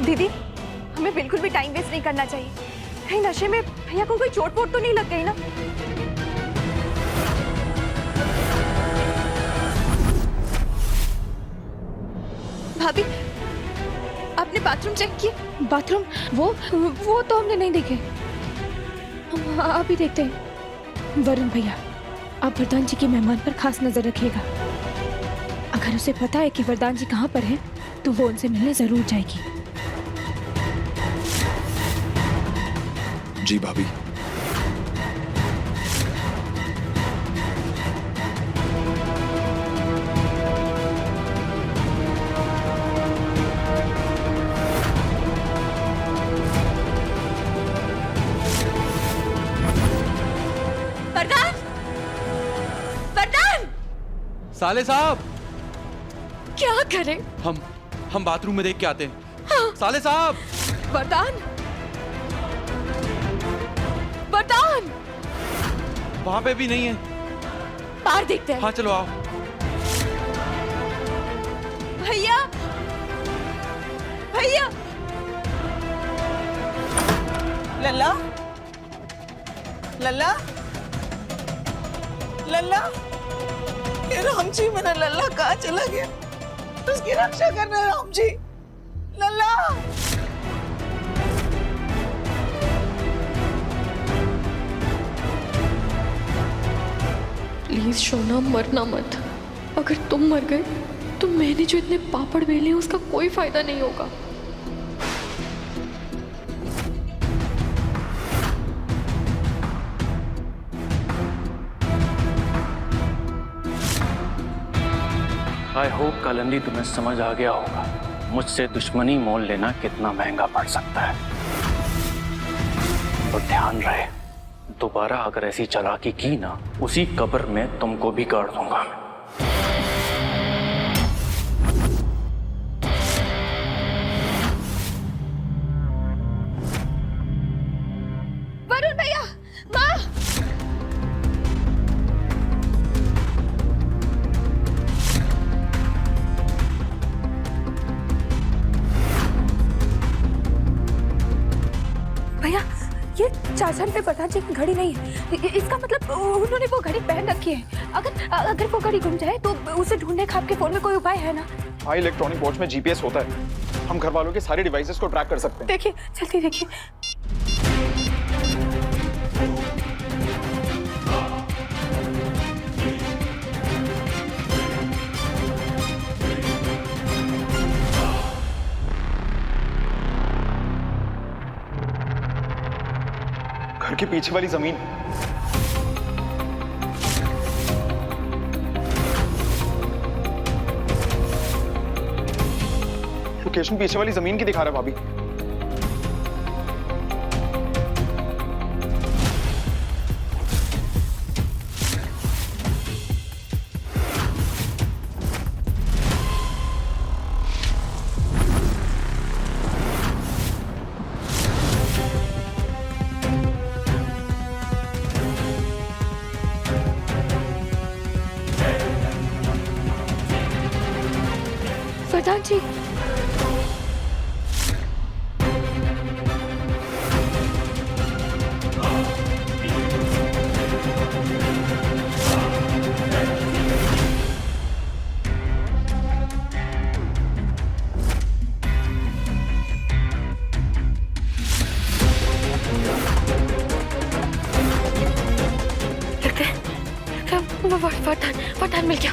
दीदी, हमें बिल्कुल भी टाइम वेस्ट नहीं करना चाहिए। कहीं नशे में भैया को कोई चोट वोट तो नहीं लग गई ना? भाभी, आपने बाथरूम चेक किया? बाथरूम वो तो हमने नहीं देखे। हम अभी देखते हैं। वरुण भैया, आप वरदान जी के मेहमान पर खास नजर रखिएगा। अगर उसे पता है कि वरदान जी कहाँ पर हैं, तो वो उनसे मिलने जरूर जाएगी। जी भाभी। साले साहब, क्या करें? हम बाथरूम में देख के आते हैं। हाँ। साले साहब। वरदान, वरदान वहां पे भी नहीं है। बाहर देखते हैं। हाँ चलो आओ। भैया, भैया। लल्ला, लल्ला, लल्ला, ये राम जी, मेरा लल्ला कहाँ चला गया? उसकी रक्षा करना राम जी। लल्ला, प्लीज शोना, मरना मत। अगर तुम मर गए तो मैंने जो इतने पापड़ बेले हैं उसका कोई फायदा नहीं होगा। आई होप कालिंदी तुम्हें समझ आ गया होगा मुझसे दुश्मनी मोल लेना कितना महंगा पड़ सकता है। और ध्यान रहे, दोबारा अगर ऐसी चालाकी की ना, उसी कब्र में तुमको भी गाड़ दूंगा। वरुण भैया, माँ। भैया, ये चाचा पे वरदान जी की घड़ी नहीं है। इसका मतलब उन्होंने वो घड़ी पहन रखी है। अगर वो घड़ी गुम जाए तो उसे ढूंढने का आपके फोन में कोई उपाय है ना? हाँ, इलेक्ट्रॉनिक वॉच में जीपीएस होता है। हम घर वालों के सारे डिवाइसेस को ट्रैक कर सकते हैं। देखिए, जल्दी देखिए। घर के पीछे वाली जमीन। लोकेशन पीछे वाली जमीन की दिखा रहा है भाभी। वरदान जी, वरदान मिल गया।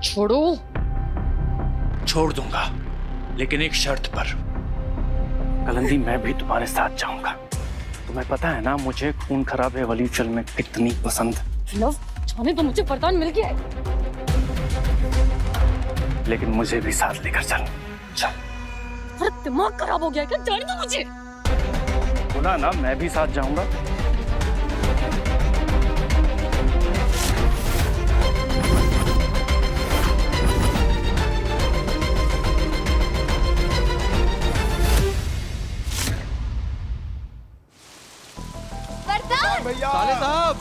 छोड़ो। छोड़ दूंगा, लेकिन एक शर्त पर। कलंदी, मैं भी तुम्हारे साथ जाऊंगा। तुम्हें पता है ना मुझे खून खराबे वाली फिल्म में कितनी पसंद। लव, जाने तो मुझे वरदान मिल गया है। लेकिन मुझे भी साथ लेकर चल। अरे दिमाग खराब हो गया क्या? जाने दो मुझे। बोला ना मैं भी साथ जाऊंगा। भैया साले साहब,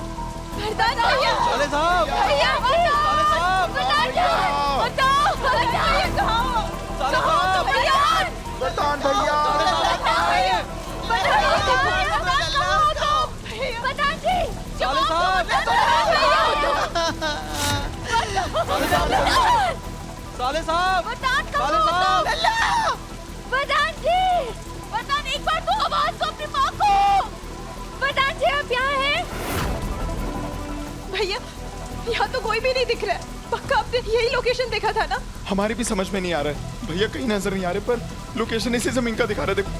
वरदान भैया, साले साहब, भैया साले साहब, बताओ बताओ साले साहब, भैया, वरदान भैया, वरदान जी, साले साहब, साले साहब, वरदान जी, वरदान एक बार तो आवाज दो अपनी माँ को। वरदान जी आप यहाँ हैं? भैया यहाँ तो कोई भी नहीं दिख रहा है। पक्का आपने यही लोकेशन देखा था ना? हमारी भी समझ में नहीं आ रहा है भैया, कहीं नजर नहीं आ रहे, पर लोकेशन इसी जमीन का दिखा रहा है। देखो,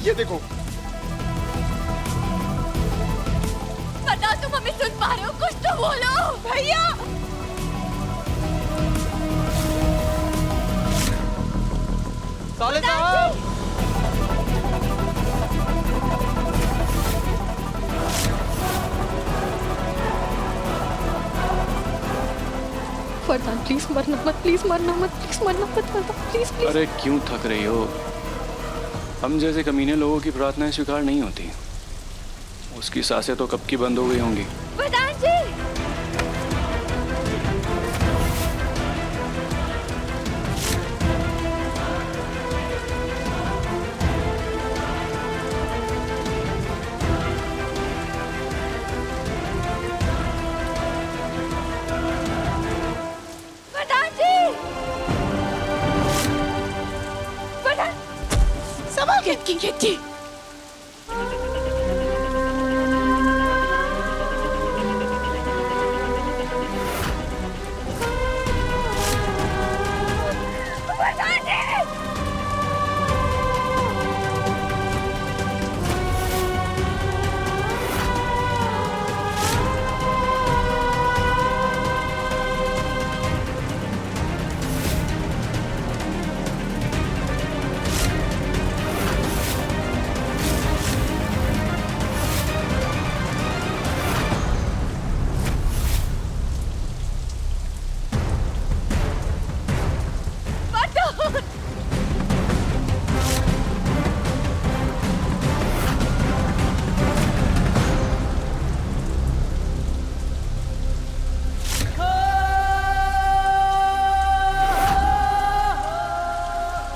ये देखो। वरदान तुम हमें सुन पा रहे हो? कुछ तो बोलो भैया। साले साहब, वरदान प्लीज मरना मत, प्लीज मरना मत, प्लीज मरना मत, वरदान प्लीज प्लीज। अरे क्यों थक रही हो? हम जैसे कमीने लोगों की प्रार्थनाएं स्वीकार नहीं होती। उसकी सांसें तो कब की बंद हो गई होंगी। वरदान जी, की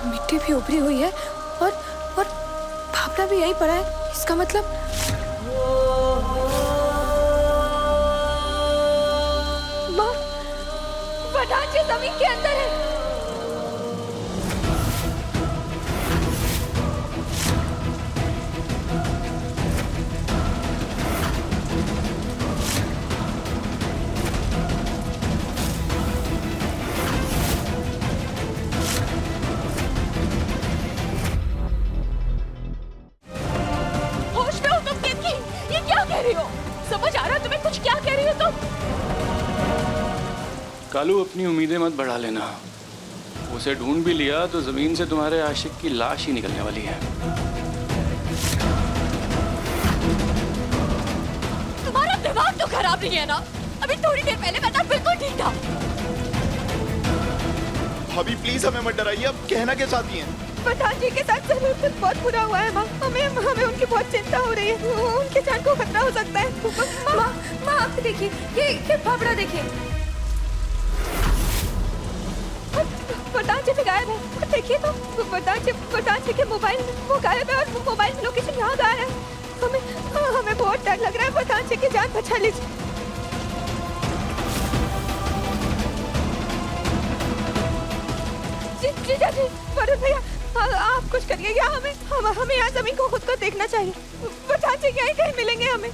मिट्टी भी उभरी हुई है और भावना भी यहीं पड़ा है। इसका मतलब माँ, वरदान जी जमीन के अंदर है। मालू अपनी उम्मीदें मत बढ़ा लेना। उसे ढूंढ भी लिया तो जमीन से तुम्हारे आशिक की लाश ही निकलने वाली है। तुम्हारा दिमाग तो खराब नहीं है ना? अभी थोड़ी देर पहले मैं बिल्कुल ठीक था। भाभी प्लीज हमें मत डराइए, अब कहना क्या चाहती हैं? प्रधान जी के साथ जरूर कुछ बहुत बुरा हुआ है माँ। हमें उनकी बहुत चिंता हो रही है। उनकी जान को खतरा हो सकता है। माँ आप देखिए, ये फावड़ा देखिए, प्रधान जी भी गायब है। देखिए तो प्रधान जी के मोबाइल वो गायब है और मोबाइल लोकेशन यहाँ गायब है। हमें बहुत डर लग रहा है। प्रधान जी की जान बचा लीजिए। जीजा जी, वरुण भैया, आप कुछ करिए या हमें यहाँ जमीन को खुद को देखना चाहिए। प्रधान जी यहीं कहीं मिलेंगे हमें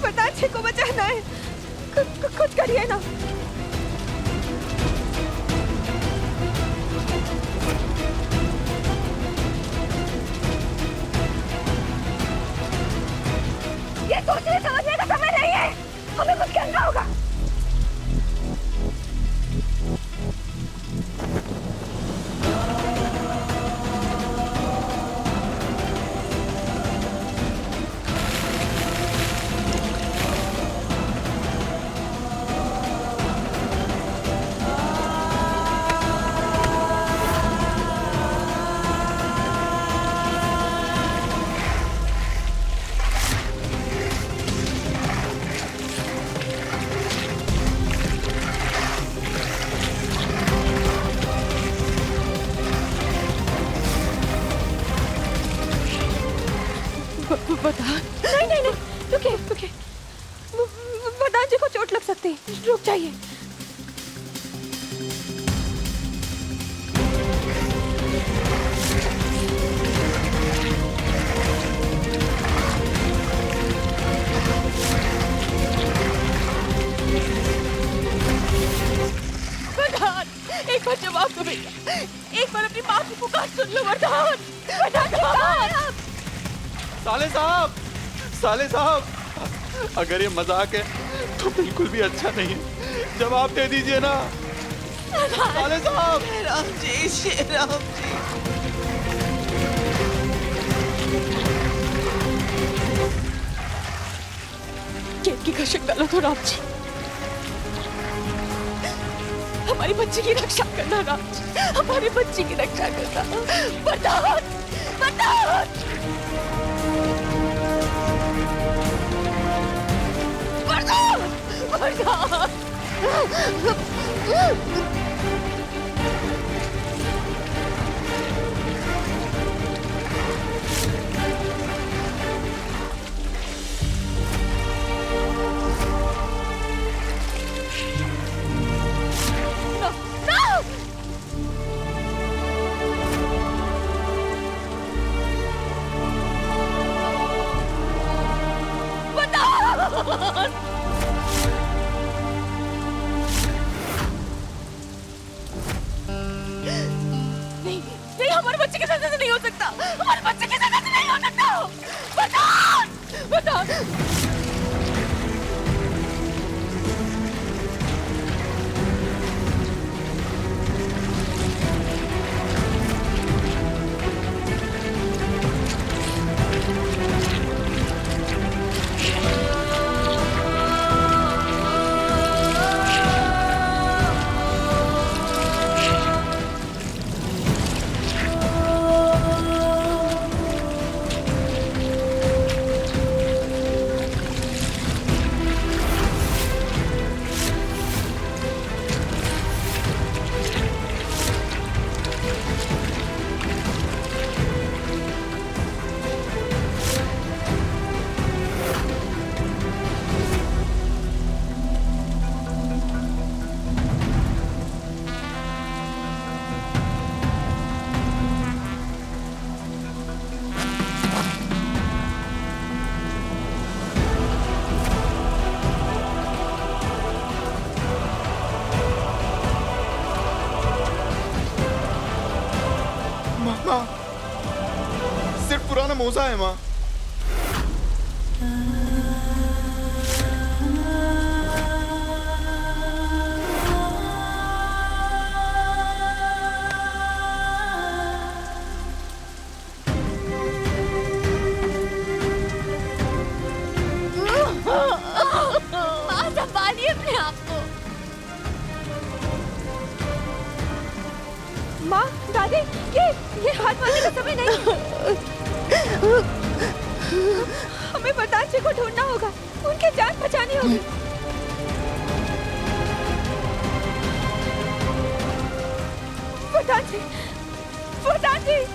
प्रधान जी को बचाना है। कुछ करिए ना। ये सोचने समझने का समय नहीं है, हमें कुछ करना होगा। नहीं, रुकिए। प्रधान जी को चोट लग सकती है, रुक जाइए। प्रधान, एक बार जवाब दो बेटा, एक बार अपनी माँ की पुकार सुन लो। प्रधान, साले साहब, अगर ये मजाक है तो बिल्कुल भी अच्छा नहीं है। जवाब दे दीजिए ना साले साहब। राम जी, श्री राम जी। केतकी का शक डालो तो राम जी, हमारी बच्ची की रक्षा करना राम जी, हमारी बच्ची की रक्षा करना। प्रधान, नहीं, हमारे बच्चे के साथ ऐसा नहीं हो सकता। हमारे बच्चे के साथ ऐसा नहीं हो सकता। प्रधान, सिर्फ पुराना मोजा है माँ। माँ, दादी, ये हाथ मारने का समय नहीं। हमें प्रधान जी को ढूंढना होगा, उनकी जान बचानी होगी। प्रधान जी, प्रधान जी।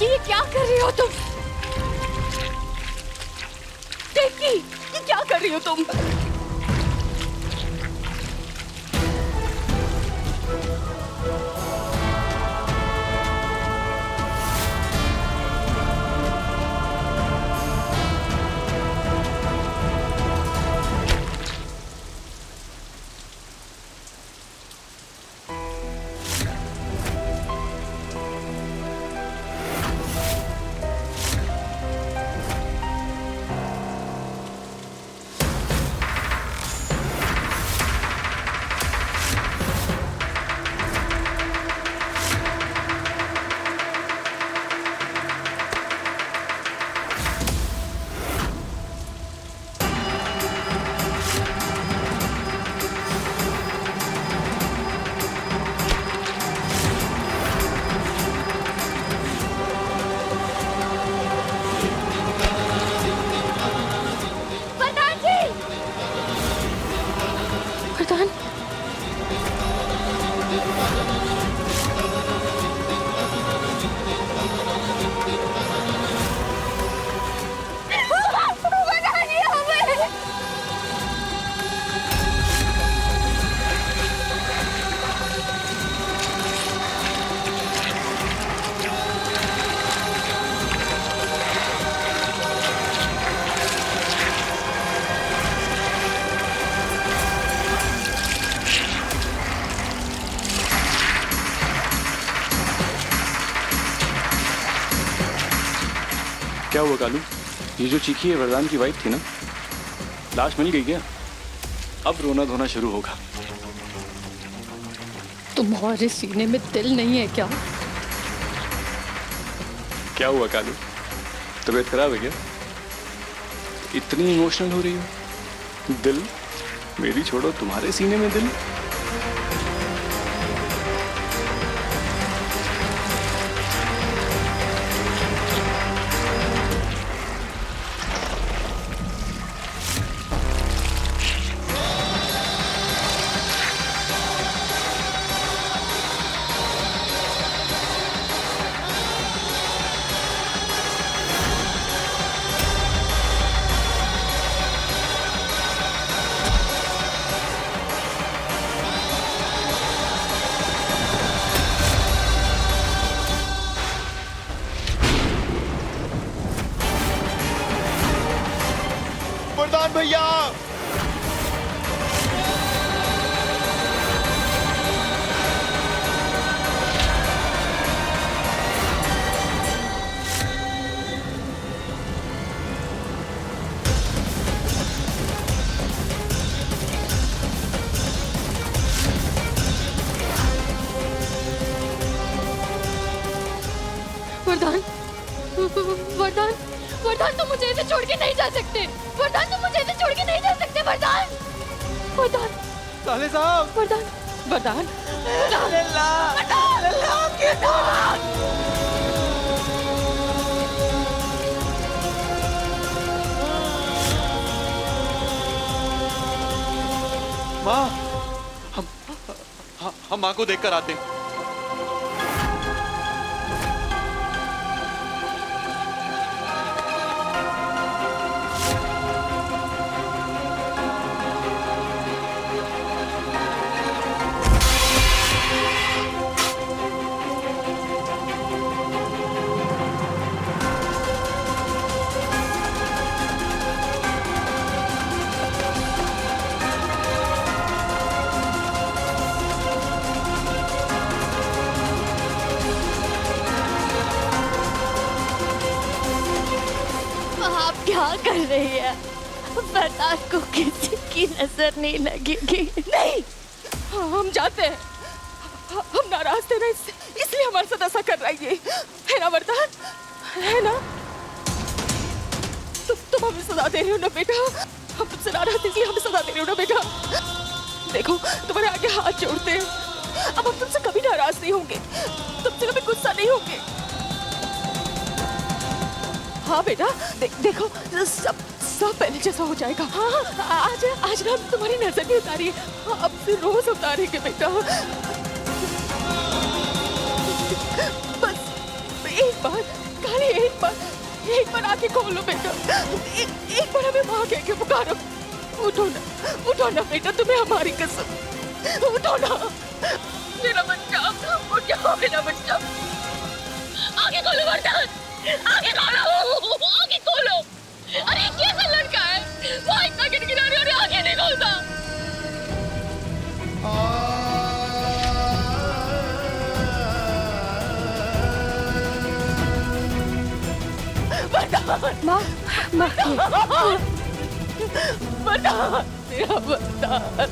ये क्या कर रही हो तुम? टेकी, ये क्या कर रही हो तुम? क्या हुआ कालू? ये जो चीखी है वरदान की वाइफ थी ना? लाश मिल गई क्या? अब रोना धोना शुरू होगा। तुम्हारे सीने में दिल नहीं है क्या? क्या हुआ कालू? तबीयत खराब है क्या? इतनी इमोशनल हो रही हो? दिल मेरी छोड़ो, तुम्हारे सीने में दिल। वरदान भैया! वरदान, वरदान, वरदान तुम मुझे ऐसे छोड़ के नहीं जा सकते। वरदान तुम मुझे ऐसे छोड़ के नहीं जा सकते। वरदान, वरदान, साले साहब! वरदान, वरदान, लल्ला, लल्ला, माँ, हम माँ को देखकर आते हैं। क्या कर रही है? वरदान को किसी की नजर नहीं लगेगी। नहीं, हम जाते हैं। हम नाराज थे ना, इसलिए हमारे साथ ऐसा कर रही है ना वरदान? है ना? तुम हमें सजा दे रही हो ना बेटा? हम तुमसे नाराज थे इसलिए हमें सजा दे रही हो ना बेटा? देखो, तुम्हारे आगे हाथ जोड़ते हैं। अब हम तुमसे कभी नाराज नहीं होंगे, तुमसे कभी गुस्सा नहीं होंगे। हाँ बेटा, देखो सब पहले जैसा हो जाएगा। हाँ, आज ना तुम्हारी नजर नहीं उतारी है, अब से रोज उतारेंगे बेटा। बस एक बार, खाली एक बार आके खोलो बेटा। एक बार हमें माँ कह के पुकारो। उठो ना बेटा, तुम्हें हमारी कसम। उठो ना मेरा बच्चा, उठ जाओ मेरा बच्चा। आगे खोलो वरदान, आगे खोलो। अरे कैसा लड़का है, वो इतना गिड़गिड़ा रही है और आगे नहीं खोलता। माँ, मेरा वरदान।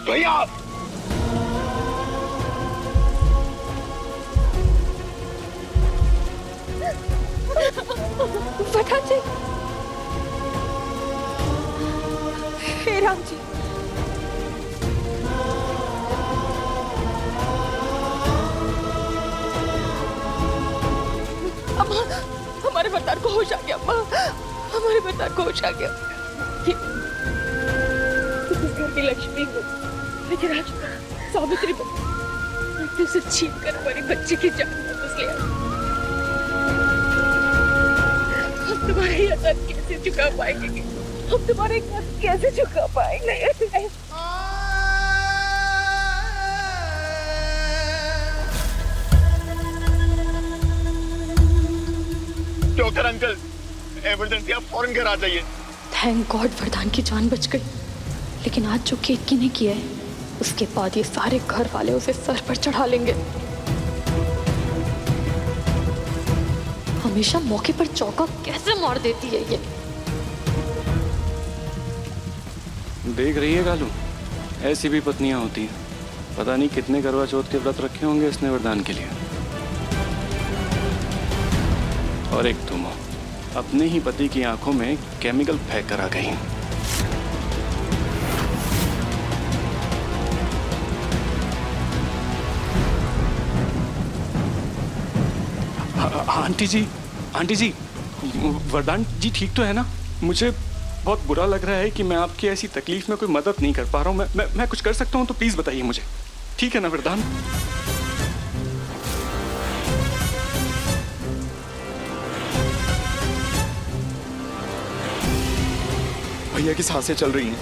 भैया वरदान जी, हे राम जी, अम्मा, हमारे वरदान को होश आ गया। अम्मा, हमारे वरदान को होश आ गया। इस घर की लक्ष्मी हो, लेकिन आज सावित्री मृत्यु से छीन कर हमारी बच्ची की जान वापस ले आई। हम तुम्हारे ये कर्ज कैसे चुका पाएंगे? हम तुम्हारे कर्ज कैसे चुका पाएंगे? डॉक्टर अंकल, इमरजेंसी, आप फौरन घर आ जाइए। थैंक गॉड वरदान की जान बच गई। लेकिन आज जो केतकी ने किया है, उसके बाद ये सारे घर वाले उसे सर पर चढ़ा लेंगे। हमेशा मौके पर चौका कैसे मार देती है ये। देख रही है कालू, ऐसी भी पत्नियां होती हैं। पता नहीं कितने करवा चौथ के व्रत रखे होंगे इसने वरदान के लिए। और एक तुम हो, अपने ही पति की आंखों में केमिकल फेंक कर आ गई। आंटी जी, वरदान जी ठीक तो है ना? मुझे बहुत बुरा लग रहा है कि मैं आपकी ऐसी तकलीफ में कोई मदद नहीं कर पा रहा हूँ। मैं कुछ कर सकता हूँ तो प्लीज बताइए मुझे, ठीक है ना वरदान? भैया की सांसें चल रही हैं।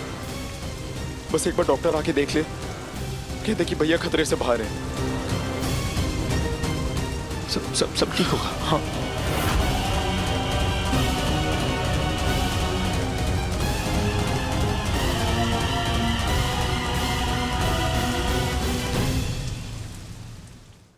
बस एक बार डॉक्टर आके देख ले, कहते कि भैया खतरे से बाहर है। सब ठीक होगा। हाँ।